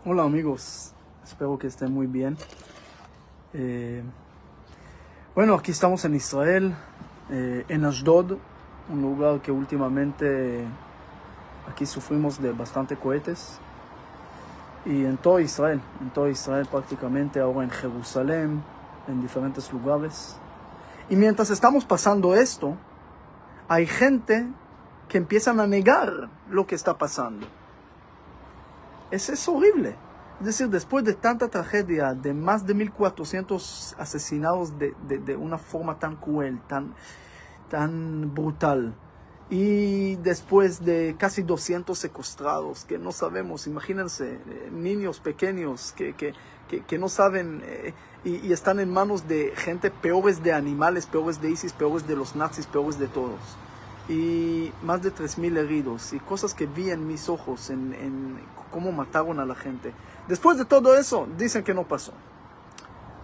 Hola amigos, espero que estén muy bien. Bueno, aquí estamos en Israel, en Ashdod, un lugar que últimamente aquí sufrimos de bastante cohetes. Y en todo Israel prácticamente, ahora en Jerusalén, en diferentes lugares. Y mientras estamos pasando esto, hay gente que empiezan a negar lo que está pasando. Es horrible. Es decir, después de tanta tragedia, de más de 1400 asesinados de una forma tan cruel, tan brutal, y después de casi 200 secuestrados, que no sabemos, imagínense, niños pequeños que no saben y están en manos de gente peores de animales, peores de ISIS, peores de los nazis, peores de todos. Y más de 3000 heridos y cosas que vi en mis ojos en cómo mataron a la gente. Después de todo eso, dicen que no pasó.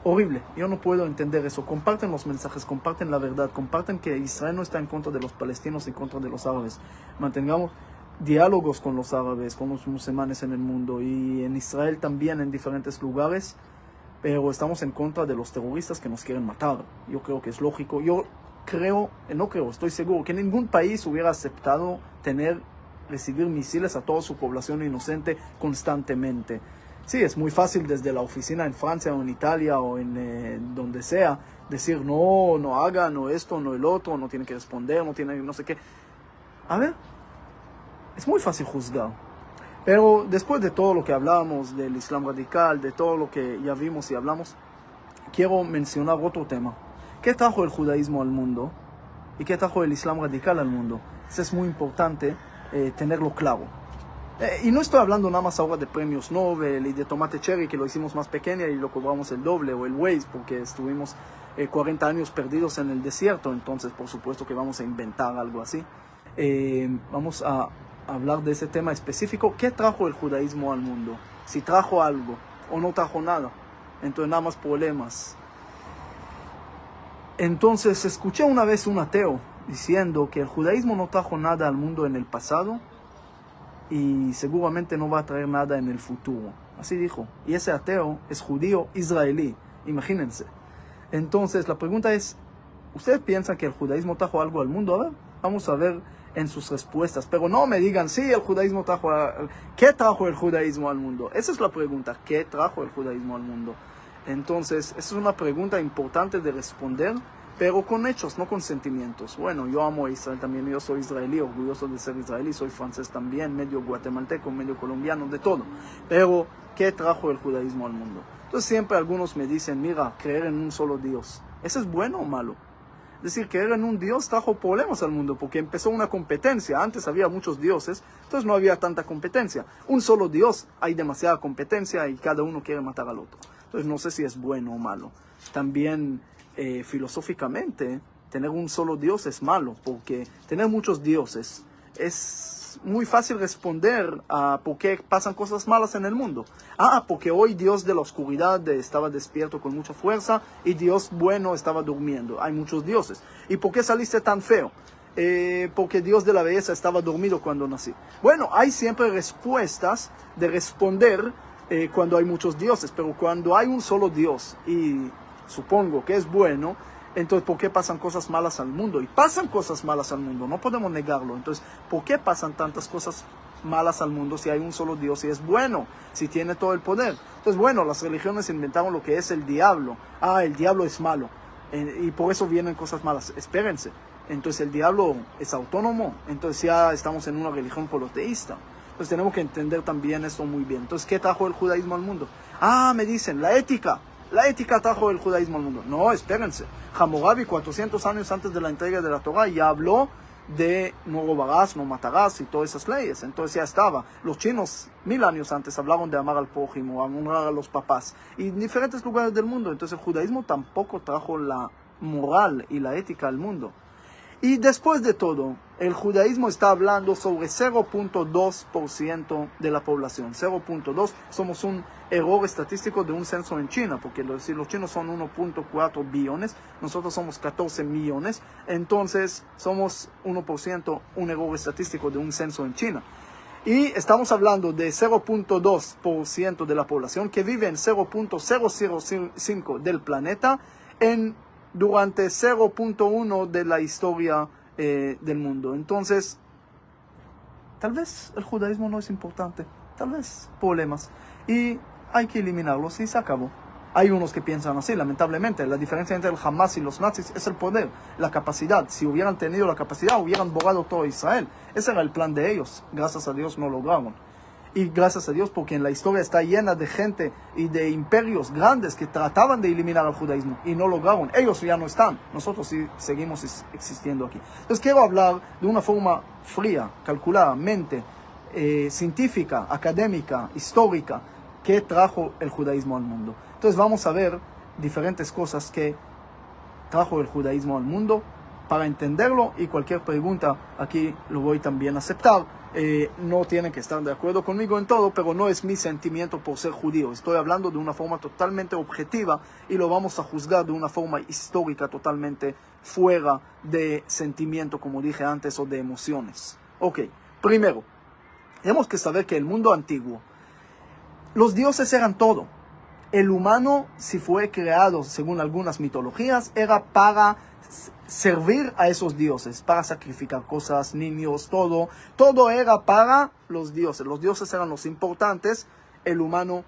Horrible, yo no puedo entender eso. Comparten los mensajes, comparten la verdad, comparten que Israel no está en contra de los palestinos, en contra de los árabes. Mantengamos diálogos con los árabes, con los musulmanes en el mundo y en Israel también en diferentes lugares, pero estamos en contra de los terroristas que nos quieren matar. Yo creo que es lógico. Estoy seguro que ningún país hubiera aceptado recibir misiles a toda su población inocente constantemente. Sí, es muy fácil desde la oficina en Francia o en Italia o en donde sea decir no hagan, no esto, no el otro, no tienen que responder, no tienen no sé qué. A ver, es muy fácil juzgar. Pero después de todo lo que hablamos del Islam radical, de todo lo que ya vimos y hablamos, quiero mencionar otro tema. ¿Qué trajo el judaísmo al mundo? ¿Y qué trajo el Islam radical al mundo? Eso es muy importante tenerlo claro. Y no estoy hablando nada más ahora de premios Nobel y de tomate cherry, que lo hicimos más pequeña y lo cobramos el doble, o el Waze, porque estuvimos 40 años perdidos en el desierto. Entonces, por supuesto que vamos a inventar algo así. Vamos a hablar de ese tema específico. ¿Qué trajo el judaísmo al mundo? Si trajo algo o no trajo nada. Entonces, nada más problemas. Entonces, escuché una vez un ateo diciendo que el judaísmo no trajo nada al mundo en el pasado y seguramente no va a traer nada en el futuro. Así dijo. Y ese ateo es judío israelí. Imagínense. Entonces, la pregunta es, ¿ustedes piensan que el judaísmo trajo algo al mundo? A ver, vamos a ver en sus respuestas. Pero no me digan, sí, el judaísmo trajo... ¿Qué trajo el judaísmo al mundo? Esa es la pregunta. ¿Qué trajo el judaísmo al mundo? Entonces, esa es una pregunta importante de responder, pero con hechos, no con sentimientos. Bueno, yo amo a Israel también, yo soy israelí, orgulloso de ser israelí, soy francés también, medio guatemalteco, medio colombiano, de todo. Pero, ¿qué trajo el judaísmo al mundo? Entonces siempre algunos me dicen, mira, creer en un solo Dios, ¿eso es bueno o malo? Es decir, creer en un Dios trajo problemas al mundo, porque empezó una competencia. Antes había muchos dioses, entonces no había tanta competencia. Un solo Dios, hay demasiada competencia y cada uno quiere matar al otro. Entonces no sé si es bueno o malo. También filosóficamente, tener un solo Dios es malo, porque tener muchos dioses es muy fácil responder a por qué pasan cosas malas en el mundo. Porque hoy Dios de la oscuridad estaba despierto con mucha fuerza y Dios bueno estaba durmiendo. Hay muchos dioses. ¿Y por qué saliste tan feo? Porque Dios de la belleza estaba dormido cuando nací. Bueno, hay siempre respuestas de responder cuando hay muchos dioses, pero cuando hay un solo Dios y supongo que es bueno, entonces ¿por qué pasan cosas malas al mundo? Y pasan cosas malas al mundo, no podemos negarlo. Entonces, ¿por qué pasan tantas cosas malas al mundo si hay un solo Dios y es bueno, si tiene todo el poder? Entonces, bueno, las religiones inventaron lo que es el diablo. El diablo es malo y por eso vienen cosas malas. Espérense, entonces el diablo es autónomo, entonces ya estamos en una religión politeísta. Entonces tenemos que entender también esto muy bien. Entonces, ¿qué trajo el judaísmo al mundo? Me dicen, la ética. La ética trajo el judaísmo al mundo. No, espérense. Hammurabi, 400 años antes de la entrega de la Torah, ya habló de no robarás, no matarás y todas esas leyes. Entonces ya estaba. Los chinos, 1000 años antes, hablaron de amar al prójimo, honrar a los papás. Y en diferentes lugares del mundo. Entonces el judaísmo tampoco trajo la moral y la ética al mundo. Y después de todo, el judaísmo está hablando sobre 0.2% de la población. 0.2, somos un error estadístico de un censo en China, porque si los chinos son 1.4 billones, nosotros somos 14 millones, entonces somos 1%, un error estadístico de un censo en China. Y estamos hablando de 0.2% de la población que vive en 0.005 del planeta durante 0.1 de la historia del mundo. Entonces, tal vez el judaísmo no es importante, tal vez problemas, y hay que eliminarlos y se acabó. Hay unos que piensan así, lamentablemente. La diferencia entre el Hamas y los nazis es el poder, la capacidad. Si hubieran tenido la capacidad, hubieran borrado todo Israel. Ese era el plan de ellos. Gracias a Dios no lograron. Y gracias a Dios porque en la historia está llena de gente y de imperios grandes que trataban de eliminar al judaísmo y no lograron. Ellos ya no están. Nosotros sí seguimos existiendo aquí. Entonces quiero hablar de una forma fría, calculada, científica, académica, histórica, que trajo el judaísmo al mundo. Entonces vamos a ver diferentes cosas que trajo el judaísmo al mundo para entenderlo, y cualquier pregunta aquí lo voy también a aceptar. No tienen que estar de acuerdo conmigo en todo, pero no es mi sentimiento por ser judío. Estoy hablando de una forma totalmente objetiva y lo vamos a juzgar de una forma histórica totalmente fuera de sentimiento, como dije antes, o de emociones. Ok, primero, tenemos que saber que el mundo antiguo, los dioses eran todo. El humano, si fue creado según algunas mitologías, era para servir a esos dioses, para sacrificar cosas, niños, todo era para los dioses. Los dioses eran los importantes, el humano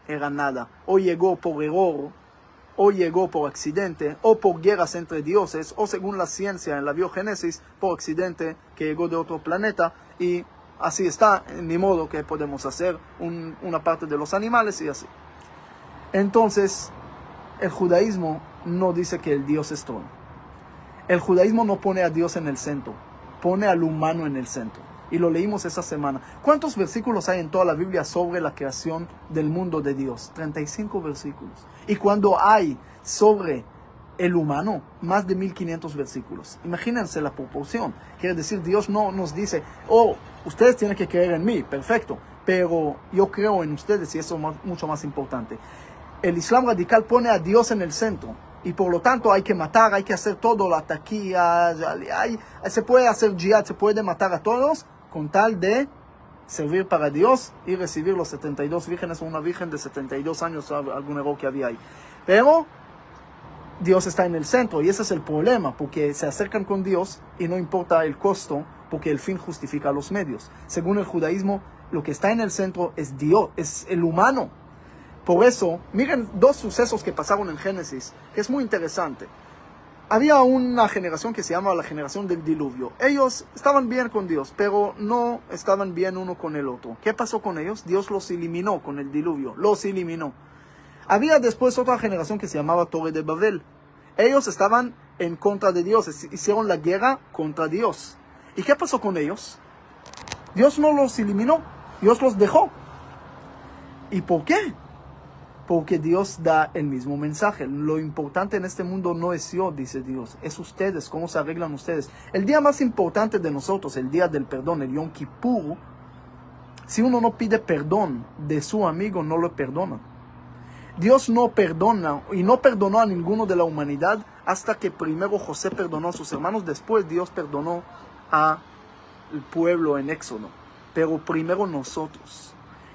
era nada. O llegó por error, o llegó por accidente, o por guerras entre dioses, o según la ciencia en la biogénesis, por accidente que llegó de otro planeta, y así está, ni modo que podemos hacer una parte de los animales y así. Entonces, el judaísmo no dice que el Dios es todo. El judaísmo no pone a Dios en el centro, pone al humano en el centro. Y lo leímos esa semana. ¿Cuántos versículos hay en toda la Biblia sobre la creación del mundo de Dios? 35 versículos. Y cuando hay sobre el humano, más de 1500 versículos. Imagínense la proporción. Quiere decir, Dios no nos dice, oh, ustedes tienen que creer en mí, perfecto, pero yo creo en ustedes y eso es mucho más importante. El Islam radical pone a Dios en el centro y por lo tanto hay que matar, hay que hacer todo, la taquilla, se puede hacer jihad, se puede matar a todos con tal de servir para Dios y recibir los 72 vírgenes o una virgen de 72 años, algún error que había ahí. Pero Dios está en el centro y ese es el problema, porque se acercan con Dios y no importa el costo, porque el fin justifica los medios. Según el judaísmo, lo que está en el centro es Dios, es el humano. Por eso, miren dos sucesos que pasaron en Génesis, que es muy interesante. Había una generación que se llama la generación del diluvio. Ellos estaban bien con Dios, pero no estaban bien uno con el otro. ¿Qué pasó con ellos? Dios los eliminó con el diluvio, los eliminó. Había después otra generación que se llamaba Torre de Babel. Ellos estaban en contra de Dios, hicieron la guerra contra Dios. ¿Y qué pasó con ellos? Dios no los eliminó, Dios los dejó. ¿Y por qué? Porque Dios da el mismo mensaje. Lo importante en este mundo no es yo, dice Dios, es ustedes, cómo se arreglan ustedes. El día más importante de nosotros, el día del perdón, el Yom Kippur, si uno no pide perdón de su amigo, no lo perdona. Dios no perdona y no perdonó a ninguno de la humanidad hasta que primero José perdonó a sus hermanos, después Dios perdonó al pueblo en Éxodo, pero primero nosotros.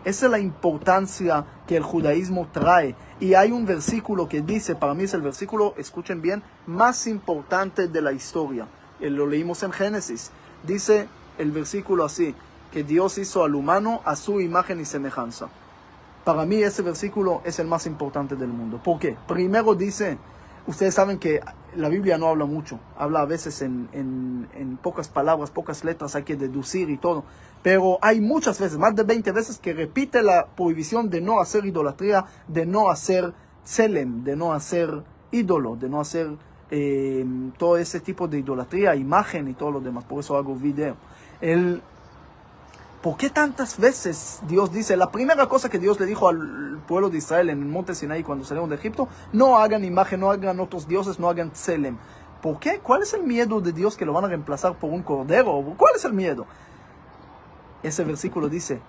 Esa es la importancia que el judaísmo trae. Y hay un versículo que dice, para mí es el versículo, escuchen bien, más importante de la historia. Lo leímos en Génesis. Dice el versículo así, que Dios hizo al humano a su imagen y semejanza. Para mí ese versículo es el más importante del mundo. ¿Por qué? Primero dice, ustedes saben que la Biblia no habla mucho, habla a veces en pocas palabras, pocas letras, hay que deducir y todo. Pero hay muchas veces, más de 20 veces, que repite la prohibición de no hacer idolatría, de no hacer tselem, de no hacer ídolo, de no hacer todo ese tipo de idolatría, imagen y todo lo demás. Por eso hago video. ¿Por qué tantas veces Dios dice? La primera cosa que Dios le dijo al pueblo de Israel en el monte Sinaí cuando salieron de Egipto, no hagan imagen, no hagan otros dioses, no hagan tselem. ¿Por qué? ¿Cuál es el miedo de Dios que lo van a reemplazar por un cordero? ¿Cuál es el miedo? Ese versículo dice,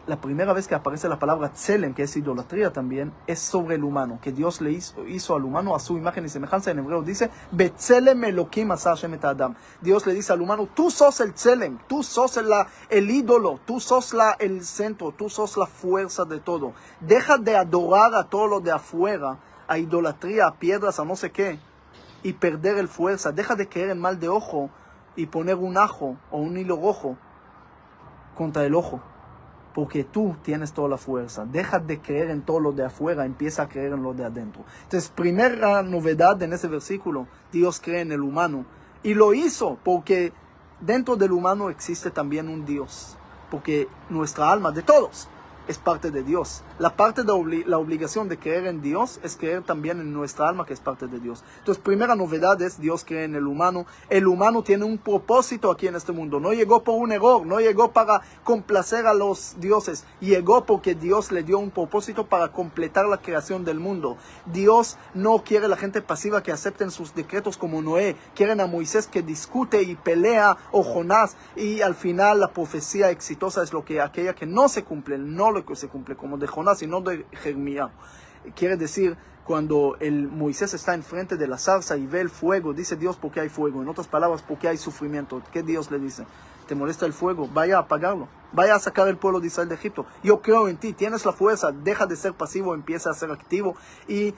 la primera vez que aparece la palabra tselem, que es idolatría también, es sobre el humano, que Dios le hizo al humano a su imagen y semejanza. En hebreo dice, Betselem Elohim asa Hashem et Adam. Dios le dice al humano, tú sos el tselem, tú sos el ídolo, tú sos el centro, tú sos la fuerza de todo. Deja de adorar a todo lo de afuera, a idolatría, a piedras, a no sé qué, y perder el fuerza. Deja de creer en mal de ojo y poner un ajo o un hilo rojo contra el ojo. Porque tú tienes toda la fuerza. Deja de creer en todo lo de afuera, empieza a creer en lo de adentro. Entonces, primera novedad en ese versículo, Dios cree en el humano. Y lo hizo porque dentro del humano existe también un Dios. Porque nuestra alma, de todos, es parte de Dios. La parte de la obligación de creer en Dios es creer también en nuestra alma, que es parte de Dios. Entonces, primera novedad es Dios cree en el humano. El humano tiene un propósito aquí en este mundo. No llegó por un error, no llegó para complacer a los dioses. Llegó porque Dios le dio un propósito para completar la creación del mundo. Dios no quiere la gente pasiva que acepten sus decretos como Noé. Quieren a Moisés que discute y pelea, o Jonás. Y al final la profecía exitosa es aquella que no se cumple, no lo que se cumple, como de Jonás y no de Jeremías. Quiere decir, cuando el Moisés está enfrente de la zarza y ve el fuego, dice Dios, ¿por qué hay fuego? En otras palabras, ¿por qué hay sufrimiento? ¿Qué Dios le dice? ¿Te molesta el fuego? Vaya a apagarlo. Vaya a sacar el pueblo de Israel de Egipto. Yo creo en ti, tienes la fuerza, deja de ser pasivo, empieza a ser activo. Y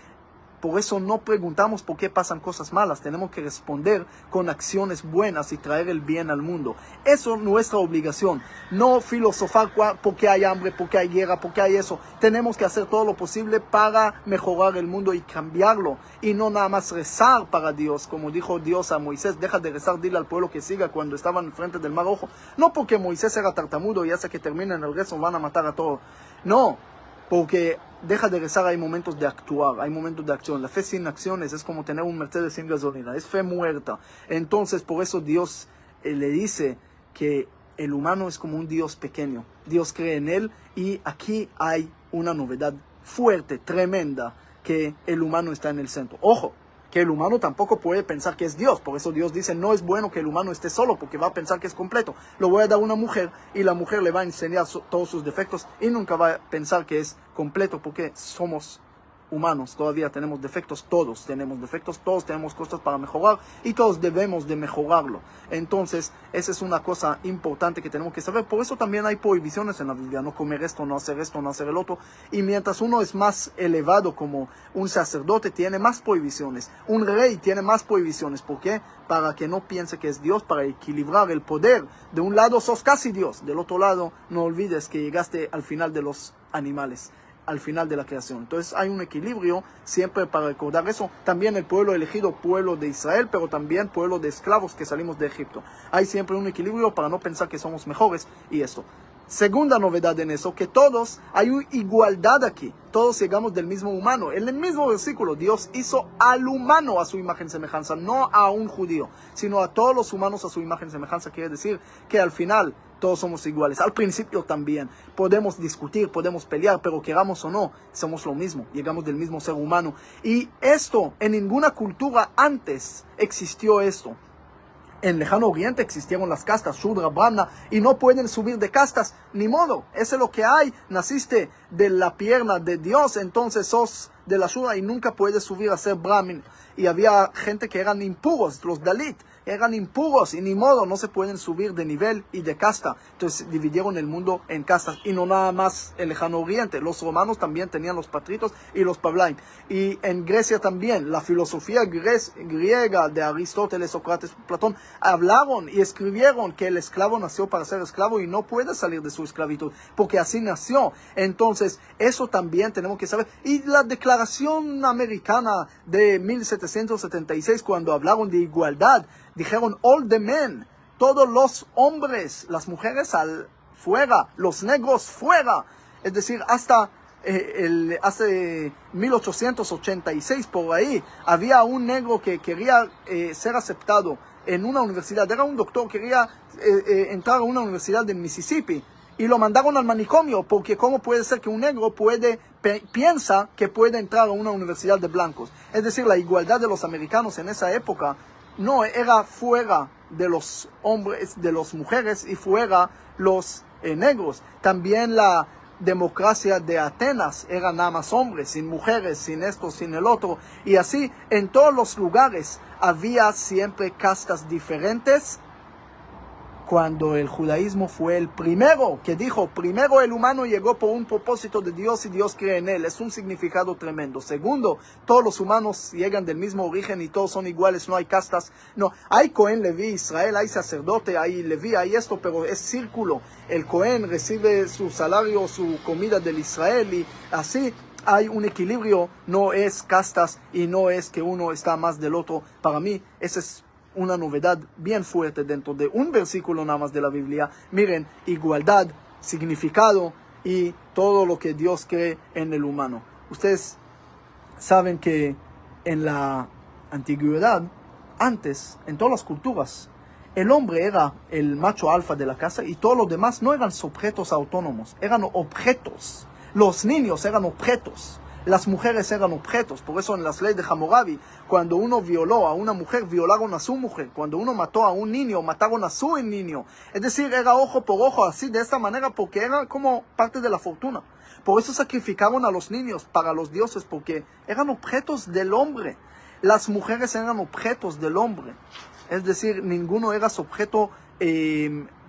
por eso no preguntamos por qué pasan cosas malas. Tenemos que responder con acciones buenas y traer el bien al mundo. Eso es nuestra obligación. No filosofar por qué hay hambre, por qué hay guerra, por qué hay eso. Tenemos que hacer todo lo posible para mejorar el mundo y cambiarlo. Y no nada más rezar para Dios. Como dijo Dios a Moisés, deja de rezar, dile al pueblo que siga cuando estaban enfrente del Mar Rojo. No porque Moisés era tartamudo y hasta que terminen el rezo van a matar a todos. No, porque deja de rezar, hay momentos de actuar, hay momentos de acción. La fe sin acciones es como tener un Mercedes sin gasolina, es fe muerta. Entonces, por eso Dios le dice que el humano es como un Dios pequeño. Dios cree en él y aquí hay una novedad fuerte, tremenda, que el humano está en el centro. Ojo, que el humano tampoco puede pensar que es Dios. Por eso Dios dice, no es bueno que el humano esté solo, porque va a pensar que es completo. Lo voy a dar a una mujer y la mujer le va a enseñar todos sus defectos y nunca va a pensar que es completo, porque somos humanos, todavía tenemos defectos, todos tenemos cosas para mejorar y todos debemos de mejorarlo. Entonces, esa es una cosa importante que tenemos que saber. Por eso también hay prohibiciones en la Biblia, no comer esto, no hacer el otro. Y mientras uno es más elevado como un sacerdote, tiene más prohibiciones. Un rey tiene más prohibiciones. ¿Por qué? Para que no piense que es Dios, para equilibrar el poder. De un lado sos casi Dios, del otro lado no olvides que llegaste al final de los animales, al final de la creación. Entonces hay un equilibrio siempre para recordar eso. También el pueblo elegido, pueblo de Israel, pero también pueblo de esclavos que salimos de Egipto. Hay siempre un equilibrio para no pensar que somos mejores y esto. Segunda novedad en eso, que todos, hay una igualdad aquí. Todos llegamos del mismo humano. En el mismo versículo, Dios hizo al humano a su imagen y semejanza, no a un judío, sino a todos los humanos a su imagen y semejanza. Quiere decir que al final todos somos iguales. Al principio también podemos discutir, podemos pelear, pero queramos o no, somos lo mismo. Llegamos del mismo ser humano. Y esto, en ninguna cultura antes existió esto. En Lejano Oriente existieron las castas, Shudra, Brahmana, y no pueden subir de castas, ni modo. Eso es lo que hay. Naciste de la pierna de Dios, entonces sos de la Shudra y nunca puedes subir a ser Brahmin. Y había gente que eran impuros, los Dalit, eran impuros y ni modo, no se pueden subir de nivel y de casta. Entonces dividieron el mundo en castas y no nada más el Lejano Oriente. Los romanos también tenían los patritos y los pablaim. Y en Grecia también, la filosofía griega de Aristóteles, Sócrates, Platón, hablaron y escribieron que el esclavo nació para ser esclavo y no puede salir de su esclavitud, porque así nació. Entonces, eso también tenemos que saber. Y la Declaración Americana de 1776, cuando hablaron de igualdad, dijeron all the men, todos los hombres, las mujeres fuera, los negros fuera. Es decir, hasta hace 1886 por ahí, había un negro que quería ser aceptado en una universidad. Era un doctor, quería entrar a una universidad de Mississippi. Y lo mandaron al manicomio, porque ¿cómo puede ser que un negro piensa que puede entrar a una universidad de blancos? Es decir, la igualdad de los americanos en esa época no era fuera de los hombres, de las mujeres y fuera los negros. También la democracia de Atenas eran nada más hombres, sin mujeres, sin esto, sin el otro. Y así, en todos los lugares había siempre castas diferentes. Cuando el judaísmo fue el primero que dijo, primero el humano llegó por un propósito de Dios y Dios cree en él. Es un significado tremendo. Segundo, todos los humanos llegan del mismo origen y todos son iguales, no hay castas. No, hay Cohen, Leví, Israel, hay sacerdote, hay Leví, hay esto, pero es círculo. El Cohen recibe su salario, su comida del Israel y así hay un equilibrio, no es castas y no es que uno está más del otro. Para mí, ese es una novedad bien fuerte dentro de un versículo nada más de la Biblia. Miren, igualdad, significado y todo lo que Dios cree en el humano. Ustedes saben que en la antigüedad, antes, en todas las culturas, el hombre era el macho alfa de la casa y todos los demás no eran sujetos autónomos, eran objetos. Los niños eran objetos. Las mujeres eran objetos, por eso en las leyes de Hammurabi, cuando uno violó a una mujer, violaron a su mujer. Cuando uno mató a un niño, mataron a su niño. Es decir, era ojo por ojo, así de esta manera, porque era como parte de la fortuna. Por eso sacrificaron a los niños para los dioses, porque eran objetos del hombre. Las mujeres eran objetos del hombre. Es decir, ninguno era sujeto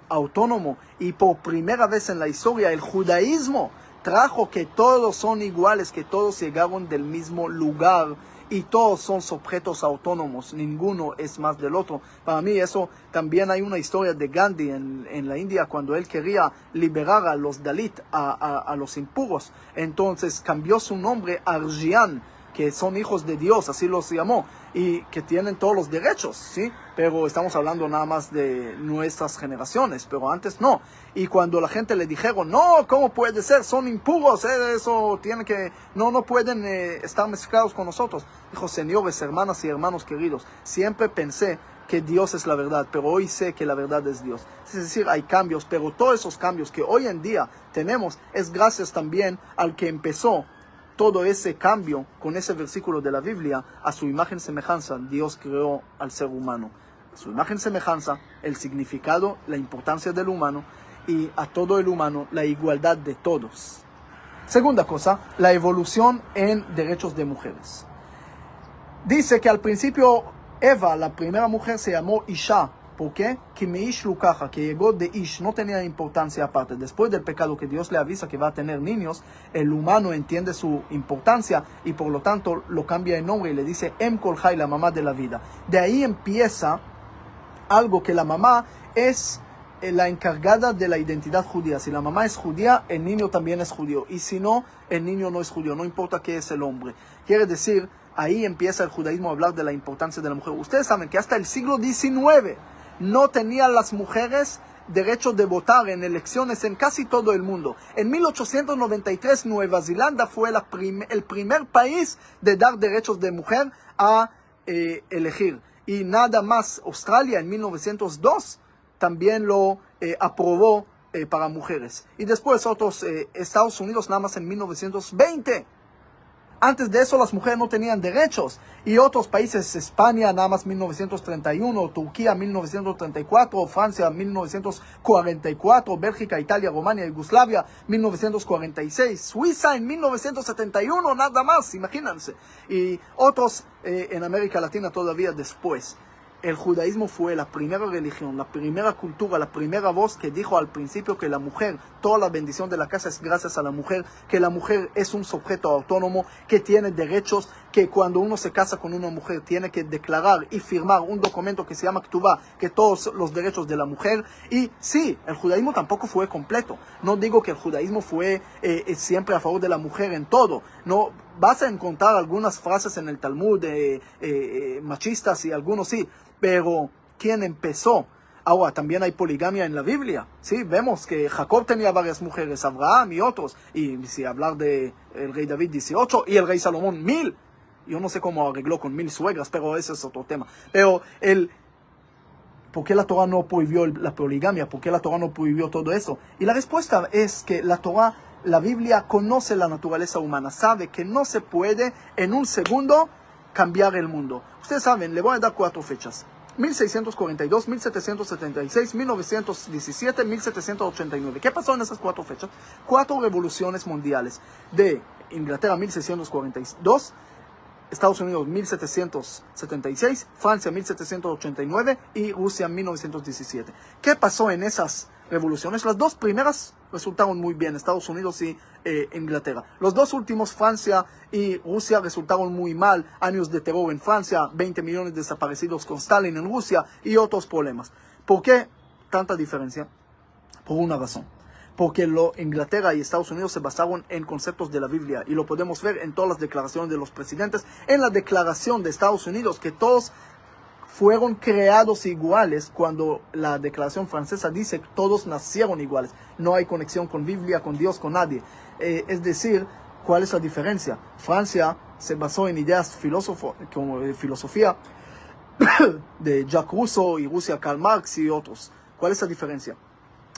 autónomo. Y por primera vez en la historia, el judaísmo trajo que todos son iguales, que todos llegaron del mismo lugar y todos son sujetos autónomos, ninguno es más del otro. Para mí eso también hay una historia de Gandhi en la India cuando él quería liberar a los Dalit, a los impuros. Entonces cambió su nombre a Arjian, que son hijos de Dios, así los llamó, y que tienen todos los derechos, ¿sí? Pero estamos hablando nada más de nuestras generaciones, pero antes no. Y cuando la gente le dijeron, no, ¿cómo puede ser? Son impuros, eso tiene que, no pueden estar mezclados con nosotros. Dijo, señores, hermanas y hermanos queridos, siempre pensé que Dios es la verdad, pero hoy sé que la verdad es Dios. Es decir, hay cambios, pero todos esos cambios que hoy en día tenemos es gracias también al que empezó todo ese cambio con ese versículo de la Biblia. A su imagen y semejanza Dios creó al ser humano. A su imagen y semejanza, el significado, la importancia del humano y a todo el humano, la igualdad de todos. Segunda cosa, la evolución en derechos de mujeres. Dice que al principio Eva, la primera mujer, se llamó Isha. ¿Por qué? Que Meish Lukaja, que llegó de Ish, no tenía importancia aparte. Después del pecado que Dios le avisa que va a tener niños, el humano entiende su importancia y por lo tanto lo cambia de nombre y le dice Em Kol Chai, la mamá de la vida. De ahí empieza algo que la mamá es la encargada de la identidad judía. Si la mamá es judía, el niño también es judío. Y si no, el niño no es judío, no importa qué es el hombre. Quiere decir, ahí empieza el judaísmo a hablar de la importancia de la mujer. Ustedes saben que hasta el siglo XIX no tenían las mujeres derecho de votar en elecciones en casi todo el mundo. En 1893 Nueva Zelanda fue el primer país de dar derechos de mujer a elegir. Y nada más Australia en 1902 también lo aprobó para mujeres. Y después otros Estados Unidos nada más en 1920. Antes de eso las mujeres no tenían derechos. Y otros países, España nada más 1931, Turquía 1934, Francia 1944, Bélgica, Italia, Rumania, Yugoslavia 1946, Suiza en 1971 nada más, imagínense. Y otros en América Latina todavía después. El judaísmo fue la primera religión, la primera cultura, la primera voz que dijo al principio que la mujer, toda la bendición de la casa es gracias a la mujer, que la mujer es un sujeto autónomo, que tiene derechos, que cuando uno se casa con una mujer tiene que declarar y firmar un documento que se llama Ktubá, que todos los derechos de la mujer. Y sí, el judaísmo tampoco fue completo. No digo que el judaísmo fue siempre a favor de la mujer en todo. No, vas a encontrar algunas frases en el Talmud machistas y algunos sí. Pero, ¿quién empezó? Ahora, también hay poligamia en la Biblia. Sí, vemos que Jacob tenía varias mujeres, Abraham y otros. Y si hablar de el rey David 18 y el rey Salomón 1000. Yo no sé cómo arregló con 1000 suegras, pero ese es otro tema. Pero ¿por qué la Torah no prohibió la poligamia? ¿Por qué la Torah no prohibió todo eso? Y la respuesta es que la Torah, la Biblia, conoce la naturaleza humana. Sabe que no se puede en un segundo cambiar el mundo. Ustedes saben, le voy a dar 4 fechas. 1642, 1776, 1917, 1789. ¿Qué pasó en esas 4 fechas? 4 revoluciones mundiales. De Inglaterra 1642, Estados Unidos 1776, Francia 1789 y Rusia 1917. ¿Qué pasó en esas revoluciones? Las 2 primeras resultaron muy bien, Estados Unidos y Inglaterra. Los 2 últimos, Francia y Rusia, resultaron muy mal. Años de terror en Francia, 20 millones desaparecidos con Stalin en Rusia y otros problemas. ¿Por qué tanta diferencia? Por una razón. Porque Inglaterra y Estados Unidos se basaron en conceptos de la Biblia, y lo podemos ver en todas las declaraciones de los presidentes. En la declaración de Estados Unidos, que todos fueron creados iguales, cuando la declaración francesa dice que todos nacieron iguales. No hay conexión con Biblia, con Dios, con nadie. Es decir, ¿cuál es la diferencia? Francia se basó en ideas como filosofía de Jacques Rousseau, y Rusia Karl Marx y otros. ¿Cuál es la diferencia?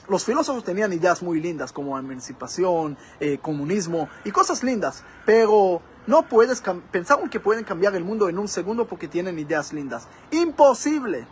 Los filósofos tenían ideas muy lindas como emancipación, comunismo y cosas lindas, pero no puedes pensaron que pueden cambiar el mundo en un segundo porque tienen ideas lindas. ¡Imposible!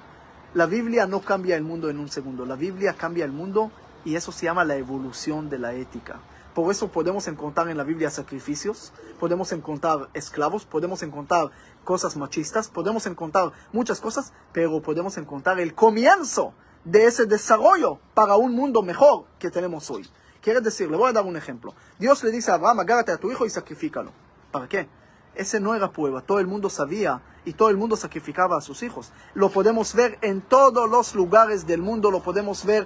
La Biblia no cambia el mundo en un segundo. La Biblia cambia el mundo, y eso se llama la evolución de la ética. Por eso podemos encontrar en la Biblia sacrificios, podemos encontrar esclavos, podemos encontrar cosas machistas, podemos encontrar muchas cosas, pero podemos encontrar el comienzo de ese desarrollo para un mundo mejor que tenemos hoy. Quiere decir, le voy a dar un ejemplo. Dios le dice a Abraham: agárrate a tu hijo y sacrifícalo. ¿Para qué? Ese no era prueba. Todo el mundo sabía y todo el mundo sacrificaba a sus hijos. Lo podemos ver en todos los lugares del mundo, lo podemos ver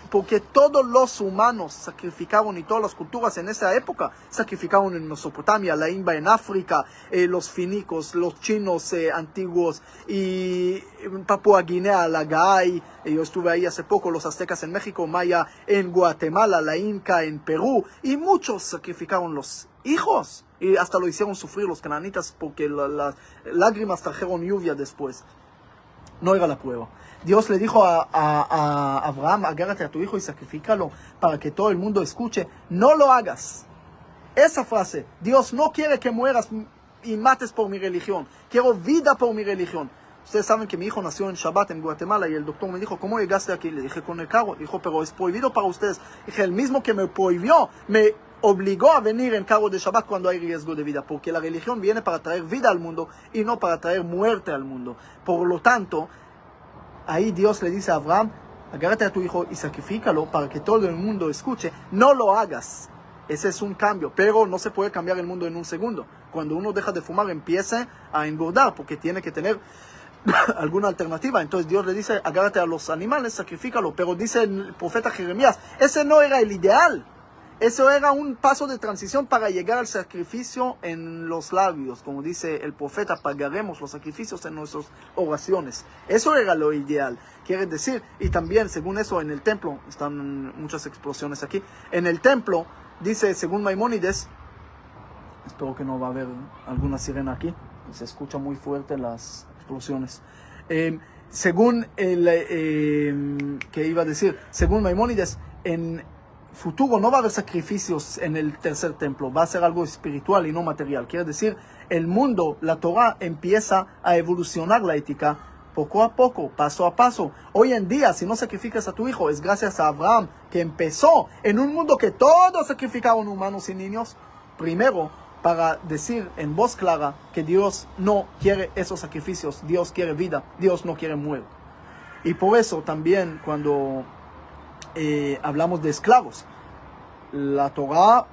porque todos los humanos sacrificaban, y todas las culturas en esa época sacrificaban en Mesopotamia, la India en África, los finicos, los chinos antiguos, y en Papua Guinea, la Gaay, yo estuve ahí hace poco, los aztecas en México, maya en Guatemala, la Inca en Perú, y muchos sacrificaron los hijos. Y hasta lo hicieron sufrir los cananitas, porque las lágrimas trajeron lluvia después. No era la prueba. Dios le dijo a Abraham: agárrate a tu hijo y sacrifícalo para que todo el mundo escuche. No lo hagas. Esa frase: Dios no quiere que mueras y mates por mi religión. Quiero vida por mi religión. Ustedes saben que mi hijo nació en Shabbat en Guatemala, y el doctor me dijo: ¿cómo llegaste aquí? Le dije: con el carro. Dijo: pero es prohibido para ustedes. Dije: el mismo que me prohibió, me obligó a venir en carro de Shabbat cuando hay riesgo de vida, porque la religión viene para traer vida al mundo y no para traer muerte al mundo. Por lo tanto, ahí Dios le dice a Abraham: agárrate a tu hijo y sacrifícalo para que todo el mundo escuche. No lo hagas. Ese es un cambio, pero no se puede cambiar el mundo en un segundo. Cuando uno deja de fumar, empieza a engordar, porque tiene que tener alguna alternativa. Entonces Dios le dice: agárrate a los animales, sacrifícalo. Pero dice el profeta Jeremías: ese no era el ideal. Eso era un paso de transición para llegar al sacrificio en los labios. Como dice el profeta: pagaremos los sacrificios en nuestras oraciones. Eso era lo ideal. Quiere decir, y también según eso en el templo, están muchas explosiones aquí, en el templo dice, según Maimónides, espero que no va a haber alguna sirena aquí, se escucha muy fuerte las explosiones. Según ¿qué iba a decir? Según Maimónides, en futuro no va a haber sacrificios en el tercer templo, va a ser algo espiritual y no material. Quiere decir, el mundo, la Torah, empieza a evolucionar la ética poco a poco, paso a paso. Hoy en día, si no sacrificas a tu hijo, es gracias a Abraham, que empezó en un mundo que todos sacrificaban humanos y niños, primero para decir en voz clara que Dios no quiere esos sacrificios, Dios quiere vida, Dios no quiere muerte. Y por eso también cuando hablamos de esclavos, la Torah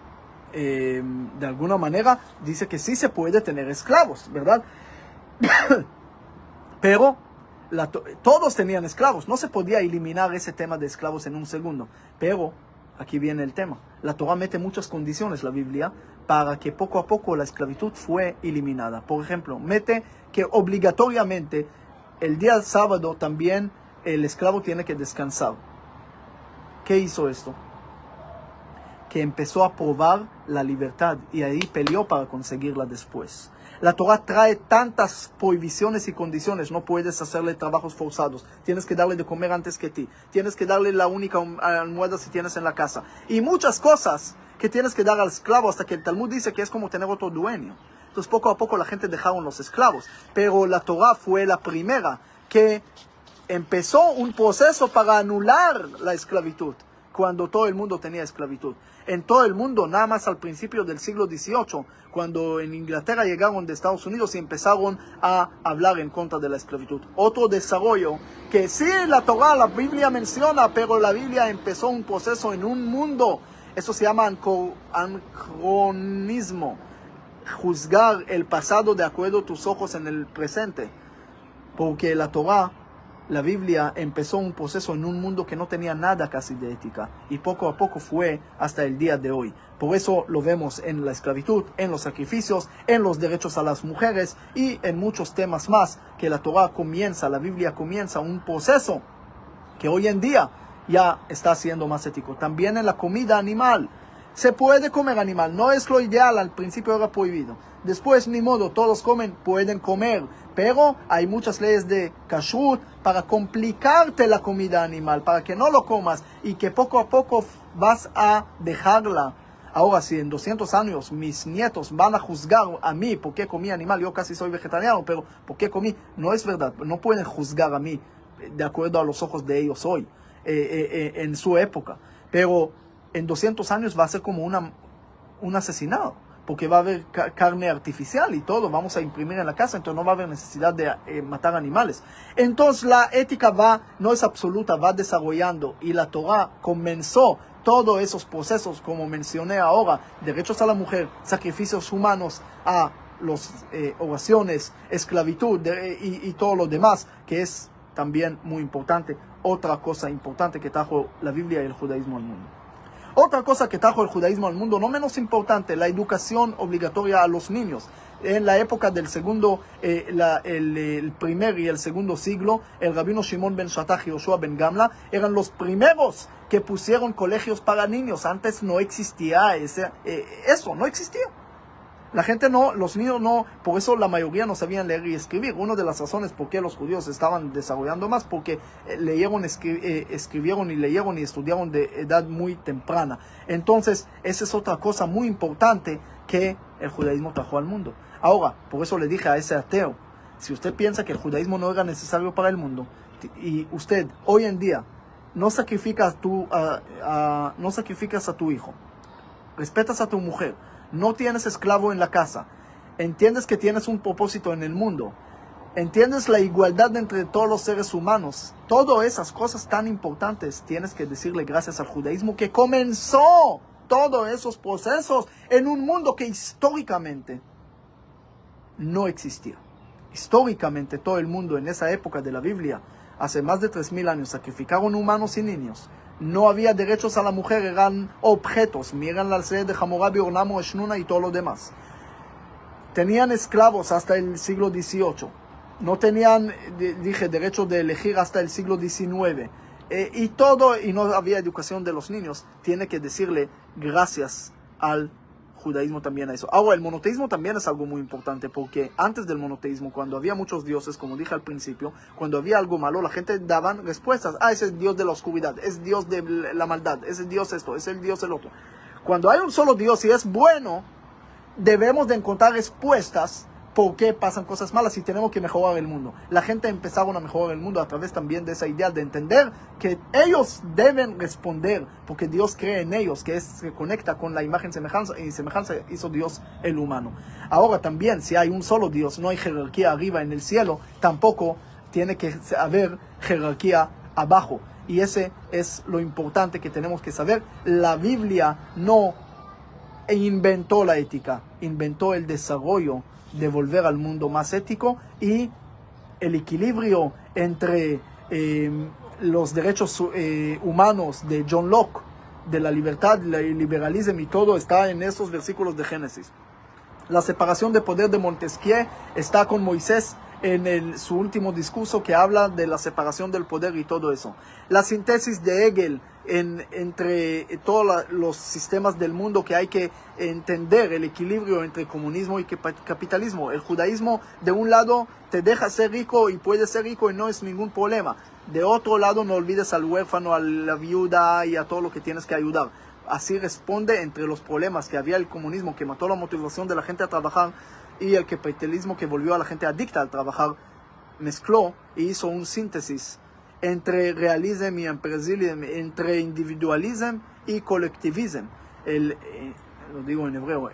de alguna manera dice que sí se puede tener esclavos, ¿verdad? Pero todos tenían esclavos, no se podía eliminar ese tema de esclavos en un segundo. Pero aquí viene el tema: la Torah mete muchas condiciones, la Biblia, para que poco a poco la esclavitud fue eliminada. Por ejemplo, mete que obligatoriamente el día sábado también el esclavo tiene que descansar. ¿Qué hizo esto? Que empezó a probar la libertad, y ahí peleó para conseguirla después. La Torah trae tantas prohibiciones y condiciones. No puedes hacerle trabajos forzados. Tienes que darle de comer antes que ti. Tienes que darle la única almohada si tienes en la casa. Y muchas cosas que tienes que dar al esclavo, hasta que el Talmud dice que es como tener otro dueño. Entonces poco a poco la gente dejaron los esclavos. Pero la Torah fue la primera que empezó un proceso para anular la esclavitud, cuando todo el mundo tenía esclavitud. En todo el mundo, nada más al principio del siglo XVIII, cuando en Inglaterra llegaron de Estados Unidos y empezaron a hablar en contra de la esclavitud. Otro desarrollo que sí la Torah, la Biblia menciona, pero la Biblia empezó un proceso en un mundo, eso se llama anacronismo, juzgar el pasado de acuerdo a tus ojos en el presente, porque la Torah, la Biblia, empezó un proceso en un mundo que no tenía nada casi de ética, y poco a poco fue hasta el día de hoy. Por eso lo vemos en la esclavitud, en los sacrificios, en los derechos a las mujeres y en muchos temas más, que la Torah comienza, la Biblia comienza un proceso que hoy en día ya está siendo más ético. También en la comida animal. Se puede comer animal, no es lo ideal, al principio era prohibido. Después, ni modo, todos comen, pueden comer. Pero hay muchas leyes de kashrut para complicarte la comida animal, para que no lo comas y que poco a poco vas a dejarla. Ahora, si en 200 años mis nietos van a juzgar a mí por qué comí animal, yo casi soy vegetariano, pero por qué comí, no es verdad. No pueden juzgar a mí de acuerdo a los ojos de ellos hoy, en su época. Pero en 200 años va a ser como un asesinado, porque va a haber carne artificial y todo, vamos a imprimir en la casa, entonces no va a haber necesidad de matar animales. Entonces la ética no es absoluta, va desarrollando, y la Torah comenzó todos esos procesos, como mencioné ahora, derechos a la mujer, sacrificios humanos, a las oraciones, esclavitud y todo lo demás, que es también muy importante. Otra cosa importante que trajo la Biblia y el judaísmo al mundo. Otra cosa que trajo el judaísmo al mundo, no menos importante, la educación obligatoria a los niños. En la época del el primer y el segundo siglo, el rabino Shimon ben Shattach y Yoshua ben Gamla eran los primeros que pusieron colegios para niños. Antes no existía eso, no existía. La gente no, los niños no, por eso la mayoría no sabían leer y escribir. Una de las razones por qué los judíos estaban desarrollando más, porque escribieron y leyeron y estudiaron de edad muy temprana. Entonces, esa es otra cosa muy importante que el judaísmo trajo al mundo. Ahora, por eso le dije a ese ateo, si usted piensa que el judaísmo no era necesario para el mundo, y usted hoy en día no sacrificas a tu hijo, respetas a tu mujer, no tienes esclavo en la casa, entiendes que tienes un propósito en el mundo, entiendes la igualdad entre todos los seres humanos, todas esas cosas tan importantes, tienes que decirle gracias al judaísmo que comenzó todos esos procesos en un mundo que históricamente no existía. Históricamente todo el mundo en esa época de la Biblia, hace más de 3000 años, sacrificaron humanos y niños. No había derechos a la mujer, eran objetos. Miren la serie de Hammurabi, Ornamo, Eshnuna y todo lo demás. Tenían esclavos hasta el siglo XVIII. No tenían, derecho de elegir hasta el siglo XIX. Y no había educación de los niños. Tiene que decirle gracias al judaísmo también a eso. Ahora, el monoteísmo también es algo muy importante, porque antes del monoteísmo, cuando había muchos dioses, como dije al principio, cuando había algo malo, la gente daban respuestas. Ese es Dios de la oscuridad, es Dios de la maldad, ese es Dios esto, es el Dios el otro. Cuando hay un solo Dios y es bueno, debemos de encontrar respuestas por qué pasan cosas malas y tenemos que mejorar el mundo. La gente empezaron a mejorar el mundo a través también de esa idea de entender que ellos deben responder, porque Dios cree en ellos, que se conecta con la imagen y semejanza hizo Dios el humano. Ahora también, si hay un solo Dios, no hay jerarquía arriba en el cielo, tampoco tiene que haber jerarquía abajo. Y ese es lo importante que tenemos que saber. La Biblia no inventó la ética, inventó el desarrollo de volver al mundo más ético y el equilibrio entre los derechos humanos de John Locke, de la libertad, el liberalismo y todo está en esos versículos de Génesis. La separación de poder de Montesquieu está con Moisés en su último discurso, que habla de la separación del poder y todo eso. La síntesis de Hegel entre todos los sistemas del mundo, que hay que entender el equilibrio entre comunismo y capitalismo. El judaísmo, de un lado, te deja ser rico y puedes ser rico y no es ningún problema. De otro lado, no olvides al huérfano, a la viuda y a todo lo que tienes que ayudar. Así responde entre los problemas que había el comunismo, que mató la motivación de la gente a trabajar, y el capitalismo, que volvió a la gente adicta al trabajar. mezcló y hizo un síntesis entre realismo y empresarialismo, entre individualismo y colectivismo. Lo digo en hebreo,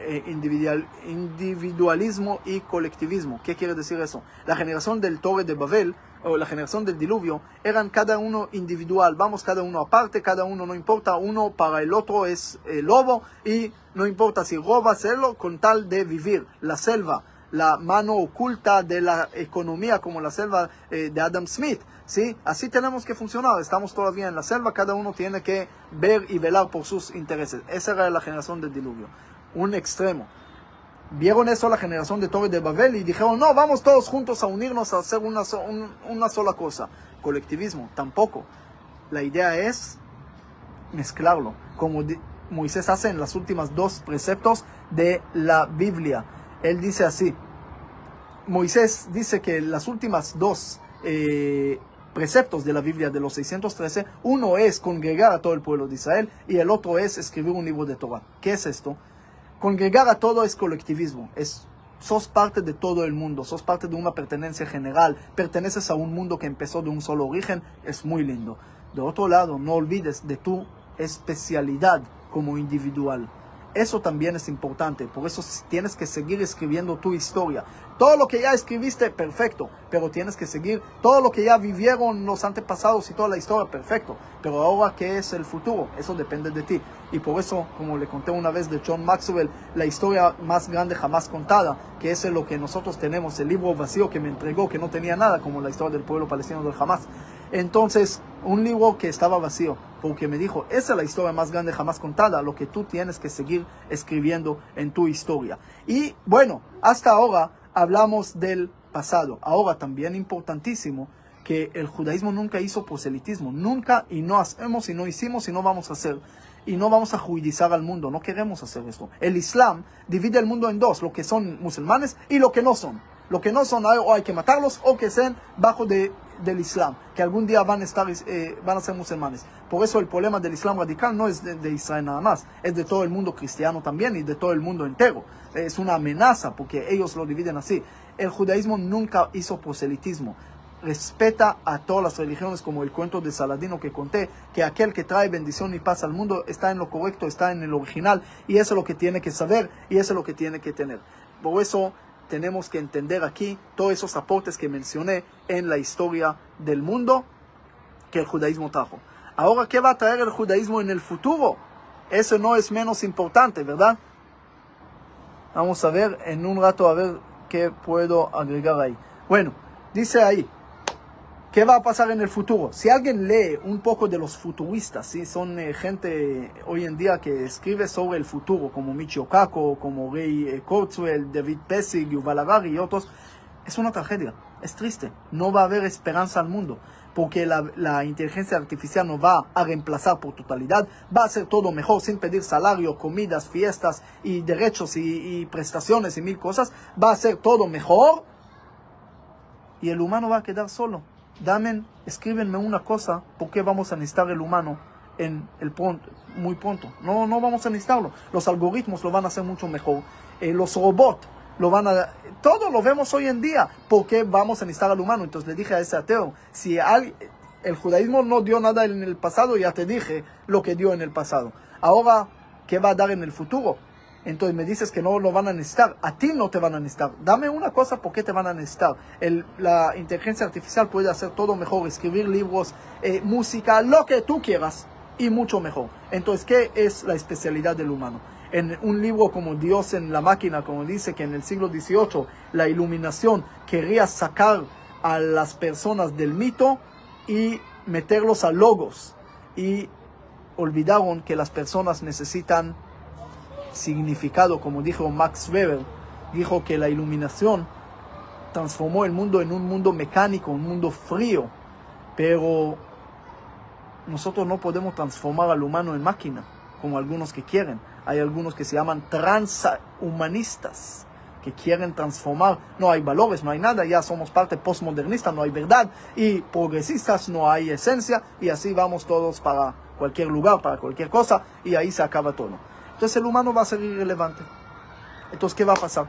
individualismo y colectivismo. ¿Qué quiere decir eso? La generación del Torre de Babel, o la generación del diluvio, eran cada uno individual, vamos cada uno aparte, cada uno no importa, uno para el otro es lobo, y no importa si roba, hacerlo con tal de vivir. La selva, la mano oculta de la economía, como la selva de Adam Smith, ¿sí? Así tenemos que funcionar, estamos todavía en la selva, cada uno tiene que ver y velar por sus intereses. Esa era la generación del diluvio, un extremo. Vieron eso la generación de Torre de Babel y dijeron, no, vamos todos juntos a unirnos a hacer una sola cosa. Colectivismo, tampoco. La idea es mezclarlo, como Moisés hace en las últimas 2 preceptos de la Biblia. Él dice así, Moisés dice que las últimas 2 preceptos de la Biblia, de los 613, uno es congregar a todo el pueblo de Israel y el otro es escribir un libro de Torah. ¿Qué es esto? Congregar a todo es colectivismo, sos parte de todo el mundo, sos parte de una pertenencia general, perteneces a un mundo que empezó de un solo origen, es muy lindo. De otro lado, no olvides de tu especialidad como individual. Eso también es importante, por eso tienes que seguir escribiendo tu historia. Todo lo que ya escribiste, perfecto, pero tienes que seguir todo lo que ya vivieron los antepasados y toda la historia, perfecto. Pero ahora, ¿qué es el futuro? Eso depende de ti. Y por eso, como le conté una vez de John Maxwell, la historia más grande jamás contada, que es lo que nosotros tenemos, el libro vacío que me entregó, que no tenía nada, como la historia del pueblo palestino del Hamas. Entonces, un libro que estaba vacío, porque me dijo, esa es la historia más grande jamás contada, lo que tú tienes que seguir escribiendo en tu historia. Y bueno, hasta ahora hablamos del pasado. Ahora también importantísimo, que el judaísmo nunca hizo proselitismo, nunca, y no hacemos y no hicimos y no vamos a hacer. Y no vamos a judaizar al mundo, no queremos hacer esto. El Islam divide el mundo en 2, lo que son musulmanes y lo que no son. Lo que no son, o hay que matarlos o que estén bajo del Islam, que algún día van a ser musulmanes. Por eso el problema del Islam radical no es de Israel nada más, es de todo el mundo cristiano también y de todo el mundo entero. Es una amenaza porque ellos lo dividen así. El judaísmo nunca hizo proselitismo. Respeta a todas las religiones, como el cuento de Saladino que conté, que aquel que trae bendición y paz al mundo está en lo correcto, está en el original, y eso es lo que tiene que saber y eso es lo que tiene que tener. Por eso tenemos que entender aquí todos esos aportes que mencioné en la historia del mundo que el judaísmo trajo. Ahora, ¿qué va a traer el judaísmo en el futuro? Eso no es menos importante, ¿verdad? Vamos a ver en un rato a ver qué puedo agregar ahí. Bueno, dice ahí, ¿qué va a pasar en el futuro? Si alguien lee un poco de los futuristas, ¿sí? Son gente hoy en día que escribe sobre el futuro, como Michio Kaku, como Ray Kurzweil, David Pesig, Yuval Harari y otros, es una tragedia, es triste. No va a haber esperanza al mundo, porque la inteligencia artificial no va a reemplazar por totalidad, va a hacer todo mejor, sin pedir salario, comidas, fiestas y derechos y prestaciones y 1000 cosas, va a hacer todo mejor y el humano va a quedar solo. Escríbenme una cosa, ¿por qué vamos a necesitar el humano muy pronto? No vamos a necesitarlo. Los algoritmos lo van a hacer mucho mejor. Los robots todo lo vemos hoy en día. ¿Por qué vamos a necesitar al humano? Entonces le dije a ese ateo, si el judaísmo no dio nada en el pasado, ya te dije lo que dio en el pasado. Ahora, ¿qué va a dar en el futuro? Entonces me dices que no lo van a necesitar. A ti no te van a necesitar. Dame una cosa, ¿por qué te van a necesitar? La inteligencia artificial puede hacer todo mejor, escribir libros, música, lo que tú quieras, y mucho mejor. Entonces, ¿qué es la especialidad del humano? En un libro como Dios en la máquina, como dice que en el siglo XVIII la iluminación quería sacar a las personas del mito y meterlos a logos. Y olvidaron que las personas necesitan significado, como dijo Max Weber. Dijo que la iluminación transformó el mundo en un mundo mecánico, un mundo frío, pero nosotros no podemos transformar al humano en máquina, como algunos que quieren. Hay algunos que se llaman transhumanistas, que quieren transformar. No hay valores, no hay nada, ya somos parte postmodernista, no hay verdad, y progresistas, no hay esencia, y así vamos todos para cualquier lugar, para cualquier cosa, y ahí se acaba todo. Entonces el humano va a ser irrelevante. Entonces, ¿qué va a pasar?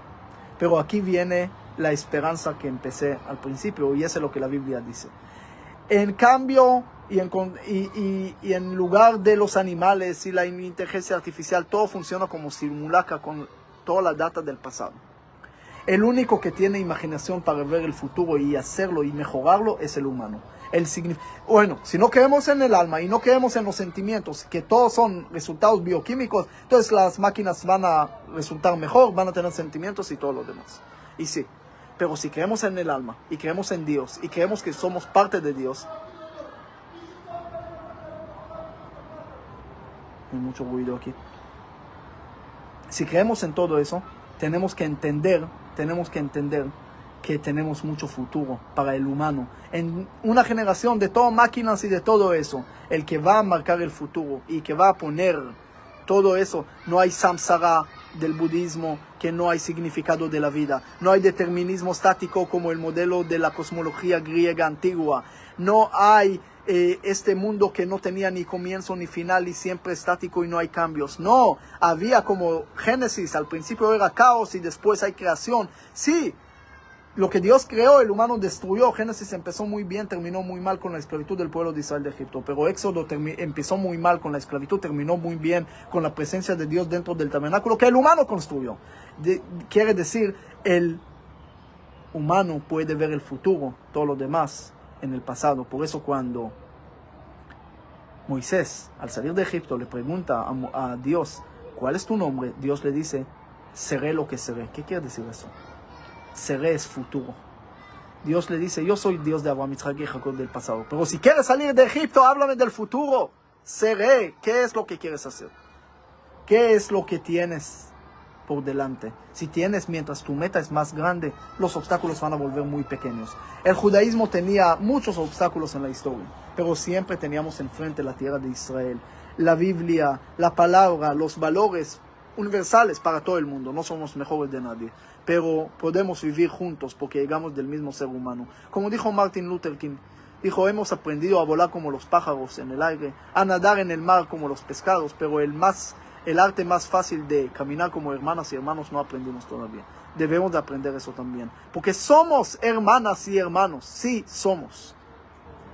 Pero aquí viene la esperanza que empecé al principio, y eso es lo que la Biblia dice. En cambio, y en lugar de los animales y la inteligencia artificial, todo funciona como simulacra con toda la data del pasado. El único que tiene imaginación para ver el futuro y hacerlo y mejorarlo es el humano. Bueno, si no creemos en el alma y no creemos en los sentimientos, que todos son resultados bioquímicos, entonces las máquinas van a resultar mejor, van a tener sentimientos y todo lo demás. Y sí, pero si creemos en el alma y creemos en Dios y creemos que somos parte de Dios, hay mucho ruido aquí. Si creemos en todo eso, tenemos que entender que tenemos mucho futuro para el humano. En una generación de todas máquinas y de todo eso, el que va a marcar el futuro y que va a poner todo eso, no hay samsara del budismo, que no hay significado de la vida, no hay determinismo estático como el modelo de la cosmología griega antigua, no hay este mundo que no tenía ni comienzo ni final y siempre estático y no hay cambios. No, había como Génesis, al principio era caos y después hay creación. Sí, lo que Dios creó, el humano destruyó. Génesis empezó muy bien, terminó muy mal con la esclavitud del pueblo de Israel de Egipto. Pero Éxodo empezó muy mal con la esclavitud, terminó muy bien con la presencia de Dios dentro del tabernáculo que el humano construyó. Quiere decir, el humano puede ver el futuro, todo lo demás en el pasado. Por eso cuando Moisés, al salir de Egipto, le pregunta a Dios, ¿cuál es tu nombre? Dios le dice, seré lo que seré. ¿Qué quiere decir eso? Seré es futuro. Dios le dice, yo soy Dios de Abraham, Isaac y Jacob del pasado. Pero si quieres salir de Egipto, háblame del futuro. Seré. ¿Qué es lo que quieres hacer? ¿Qué es lo que tienes por delante? Si tienes, mientras tu meta es más grande, los obstáculos van a volver muy pequeños. El judaísmo tenía muchos obstáculos en la historia, pero siempre teníamos enfrente la tierra de Israel, la Biblia, la palabra, los valores universales para todo el mundo. No somos mejores de nadie, pero podemos vivir juntos porque llegamos del mismo ser humano. Como dijo Martin Luther King, dijo, hemos aprendido a volar como los pájaros en el aire, a nadar en el mar como los pescados, pero el arte más fácil de caminar como hermanas y hermanos no aprendimos todavía. Debemos de aprender eso también, porque somos hermanas y hermanos, sí somos.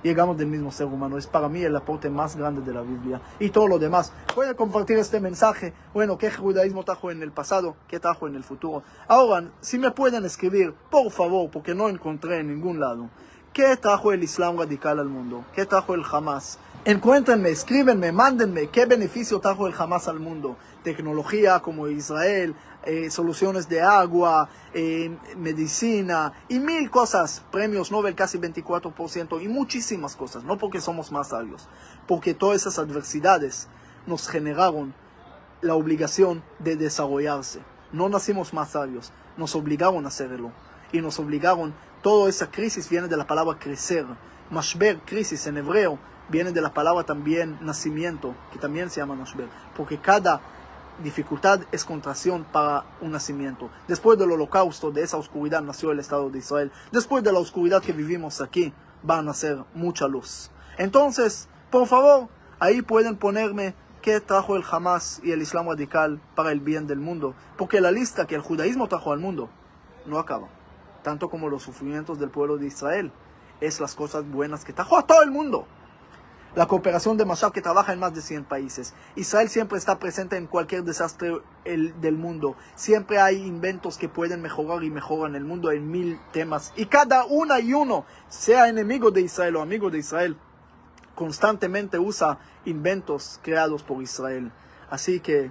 Llegamos del mismo ser humano. Es para mí el aporte más grande de la Biblia. Y todo lo demás. Pueden compartir este mensaje. Bueno, ¿qué judaísmo trajo en el pasado? ¿Qué trajo en el futuro? Ahora, si me pueden escribir, por favor, porque no encontré en ningún lado. ¿Qué trajo el Islam radical al mundo? ¿Qué trajo el Hamas? Encuéntrenme, escríbenme, mándenme. ¿Qué beneficio trajo el Hamas al mundo? Tecnología como Israel, soluciones de agua, medicina y mil cosas, premios Nobel casi 24% y muchísimas cosas, no porque somos más sabios, porque todas esas adversidades nos generaron la obligación de desarrollarse. No nacimos más sabios, nos obligaron a hacerlo y nos obligaron, toda esa crisis viene de la palabra crecer, mashber, crisis en hebreo, viene de la palabra también nacimiento, que también se llama mashber, porque cada dificultad es contracción para un nacimiento. Después del holocausto, de esa oscuridad nació el Estado de Israel. Después de la oscuridad que vivimos aquí, va a nacer mucha luz. Entonces, por favor, ahí pueden ponerme qué trajo el Hamas y el Islam radical para el bien del mundo. Porque la lista que el judaísmo trajo al mundo no acaba. Tanto como los sufrimientos del pueblo de Israel, es las cosas buenas que trajo a todo el mundo. La cooperación de Mashab que trabaja en más de 100 países. Israel siempre está presente en cualquier desastre del mundo. Siempre hay inventos que pueden mejorar y mejoran el mundo en 1000 temas. Y cada una y uno, sea enemigo de Israel o amigo de Israel, constantemente usa inventos creados por Israel. Así que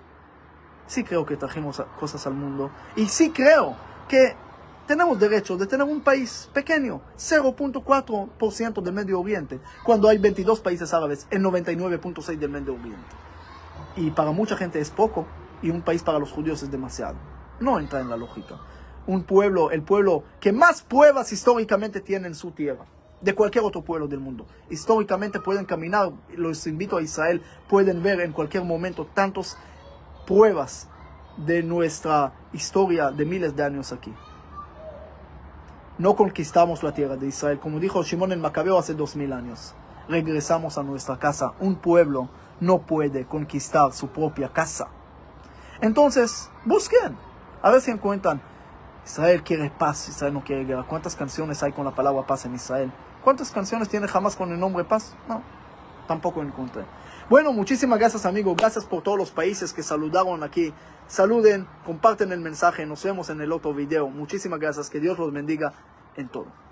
sí creo que trajimos cosas al mundo. Y sí creo que tenemos derecho de tener un país pequeño, 0.4% del Medio Oriente, cuando hay 22 países árabes, el 99.6% del Medio Oriente. Y para mucha gente es poco, y un país para los judíos es demasiado. No entra en la lógica. Un pueblo, el pueblo que más pruebas históricamente tiene en su tierra, de cualquier otro pueblo del mundo. Históricamente pueden caminar, los invito a Israel, pueden ver en cualquier momento tantas pruebas de nuestra historia de miles de años aquí. No conquistamos la tierra de Israel, como dijo Shimon el Macabeo hace 2000 años. Regresamos a nuestra casa. Un pueblo no puede conquistar su propia casa. Entonces, busquen, a ver si encuentran Israel quiere paz, Israel no quiere guerra. ¿Cuántas canciones hay con la palabra paz en Israel? ¿Cuántas canciones tiene jamás con el nombre paz? No, tampoco encontré. Bueno, muchísimas gracias, amigos. Gracias por todos los países que saludaron aquí. Saluden, comparten el mensaje. Nos vemos en el otro video. Muchísimas gracias. Que Dios los bendiga en todo.